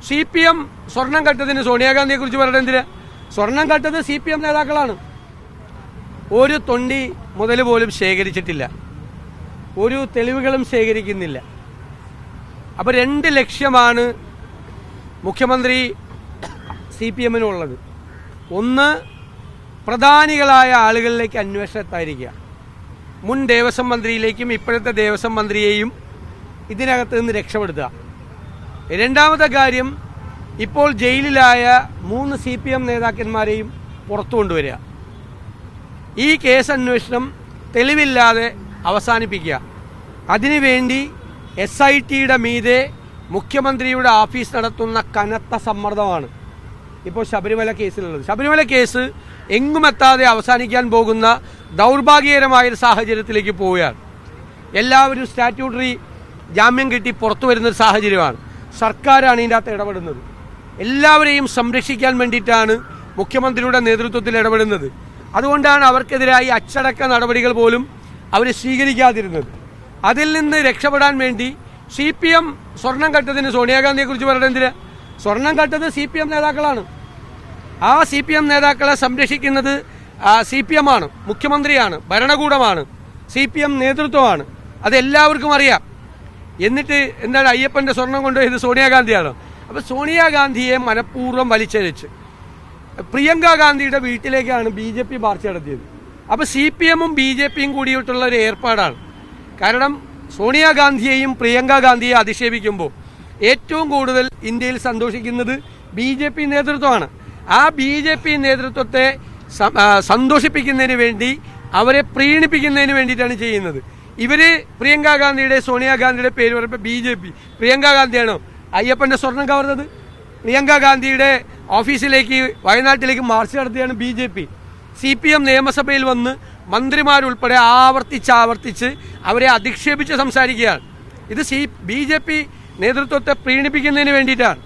CPM സ്വർണം കട്ടതിന് സോണിയാഗാന്ധിയെ കുറിച്ച് പറയുന്നത് എന്തിനാ? സ്വർണം കട്ടത് CPM നേതാക്കളാണ്. ഒരു തൊണ്ടി മുതൽ പോലും ശേഖരിച്ചിട്ടില്ല, ഒരു തെളിവുകളും ശേഖരിക്കുന്നില്ല. അപ്പോൾ 2 ലക്ഷ്യമാണ് മുഖ്യമന്ത്രി CPMനുള്ളത്. ഒന്ന്, പ്രധാനികളായ ആളുകളിലേക്ക് അന്വേഷണം എത്താതിരിക്കുക. മുൻ ദേവസ്വം മന്ത്രിയിലേക്കും ഇപ്പോഴത്തെ ദേവസ്വം മന്ത്രിയെയും ഇതിനകത്ത് നിന്ന് രക്ഷപ്പെടുത്തുക. രണ്ടാമത്തെ കാര്യം, ഇപ്പോൾ ജയിലിലായ 3 CPM നേതാക്കന്മാരെയും പുറത്തു കൊണ്ടുവരിക. ഈ കേസ് അന്വേഷണം തെളിവില്ലാതെ അവസാനിപ്പിക്കുക. അതിനുവേണ്ടി SITയുടെ മീതെ മുഖ്യമന്ത്രിയുടെ ഓഫീസ് നടത്തുന്ന കനത്ത സമ്മർദ്ദമാണ് ഇപ്പോൾ ശബരിമല കേസിലുള്ളത്. ശബരിമല കേസ് എങ്ങുമെത്താതെ അവസാനിക്കാൻ പോകുന്ന ദൗർഭാഗ്യകരമായൊരു സാഹചര്യത്തിലേക്ക് പോവുകയാണ്. എല്ലാവരും സ്റ്റാറ്റ്യൂട്ടറി ജാമ്യം കിട്ടി പുറത്തു വരുന്നൊരു സാഹചര്യമാണ്. സർക്കാരാണ് ഇതിൻ്റെ അകത്ത് ഇടപെടുന്നത്. എല്ലാവരെയും സംരക്ഷിക്കാൻ വേണ്ടിയിട്ടാണ് മുഖ്യമന്ത്രിയുടെ നേതൃത്വത്തിൽ ഇടപെടുന്നത്. അതുകൊണ്ടാണ് അവർക്കെതിരായി അച്ചടക്ക നടപടികൾ പോലും അവർ സ്വീകരിക്കാതിരുന്നത്. അതിൽ നിന്ന് രക്ഷപ്പെടാൻ വേണ്ടി CPM സ്വർണം കട്ടതിന് സോണിയാഗാന്ധിയെ കുറിച്ച് പറയുന്നത് എന്തിനാ? സ്വർണം കട്ടത് CPM നേതാക്കളാണ്. ആ CPM നേതാക്കളെ സംരക്ഷിക്കുന്നത് CPM ആണ്, മുഖ്യമന്ത്രിയാണ്, ഭരണകൂടമാണ്, CPM നേതൃത്വമാണ്. അതെല്ലാവർക്കും അറിയാം. എന്നിട്ട് എന്താണ് അയ്യപ്പൻ്റെ സ്വർണം കൊണ്ടുപോയത് സോണിയാഗാന്ധിയാണോ? അപ്പോൾ സോണിയാഗാന്ധിയെ മനഃപൂർവ്വം വലിച്ചഴിച്ച് പ്രിയങ്ക ഗാന്ധിയുടെ വീട്ടിലേക്കാണ് BJP മാർച്ച് നടത്തിയത്. അപ്പോൾ CPMും BJPയും കൂടിയിട്ടുള്ള ഒരു ഏർപ്പാടാണ്. കാരണം സോണിയാഗാന്ധിയെയും പ്രിയങ്ക ഗാന്ധിയെ അധിക്ഷേപിക്കുമ്പോൾ ഏറ്റവും കൂടുതൽ ഇന്ത്യയിൽ സന്തോഷിക്കുന്നത് BJP നേതൃത്വമാണ്. ആ BJP നേതൃത്വത്തെ സന്തോഷിപ്പിക്കുന്നതിന് വേണ്ടി, അവരെ പ്രീണിപ്പിക്കുന്നതിന് വേണ്ടിയിട്ടാണ് ചെയ്യുന്നത്. ഇവർ പ്രിയങ്ക ഗാന്ധിയുടെ സോണിയാഗാന്ധിയുടെ പേര് പറയുമ്പോൾ BJP, പ്രിയങ്ക ഗാന്ധിയാണോ അയ്യപ്പൻ്റെ സ്വർണം കവർന്നത്? പ്രിയങ്ക ഗാന്ധിയുടെ ഓഫീസിലേക്ക് വയനാട്ടിലേക്ക് മാർച്ച് നടത്തിയാണ് BJP. CPM നിയമസഭയിൽ വന്ന് മന്ത്രിമാരുൾപ്പെടെ ആവർത്തിച്ച് അവരെ അധിക്ഷേപിച്ച് സംസാരിക്കുകയാണ്. ഇത് BJP നേതൃത്വത്തെ പ്രീണിപ്പിക്കുന്നതിന് വേണ്ടിയിട്ടാണ്.